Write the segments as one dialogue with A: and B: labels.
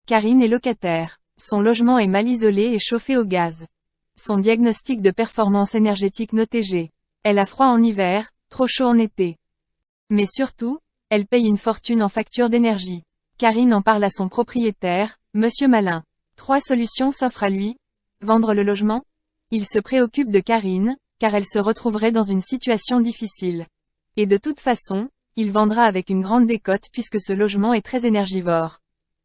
A: Karine est locataire. Son logement est mal isolé et chauffé au gaz. Son diagnostic de performance énergétique noté G. Elle a froid en hiver, trop chaud en été. Mais surtout, elle paye une fortune en facture d'énergie. Karine en parle à son propriétaire, Monsieur Malin. 3 solutions s'offrent à lui. Vendre le logement? Il se préoccupe de Karine, car elle se retrouverait dans une situation difficile. Et de toute façon, il vendra avec une grande décote puisque ce logement est très énergivore.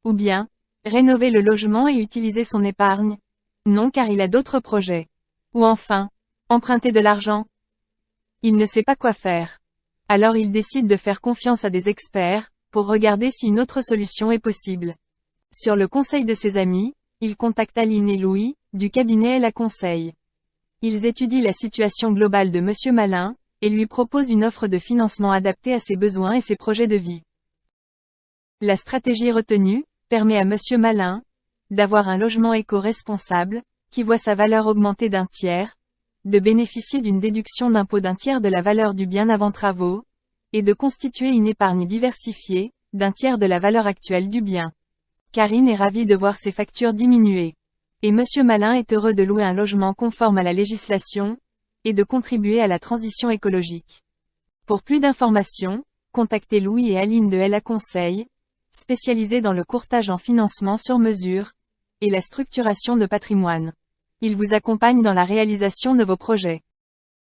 A: Ou bien, rénover le logement et utiliser son épargne? Non, car il a d'autres projets. Ou enfin, emprunter de l'argent? Il ne sait pas quoi faire. Alors il décide de faire confiance à des experts, pour regarder si une autre solution est possible. Sur le conseil de ses amis, il contacte Aline et Louis, du cabinet Elle Conseil. Ils étudient la situation globale de Monsieur Malin, et lui proposent une offre de financement adaptée à ses besoins et ses projets de vie. La stratégie retenue, permet à Monsieur Malin, d'avoir un logement éco-responsable, qui voit sa valeur augmenter d'un tiers, de bénéficier d'une déduction d'impôt d'un tiers de la valeur du bien avant travaux, et de constituer une épargne diversifiée, d'un tiers de la valeur actuelle du bien. Karine est ravie de voir ses factures diminuer. Et Monsieur Malin est heureux de louer un logement conforme à la législation, et de contribuer à la transition écologique. Pour plus d'informations, contactez Louis et Aline de Elle Conseil, spécialisés dans le courtage en financement sur mesure, et la structuration de patrimoine. Ils vous accompagnent dans la réalisation de vos projets.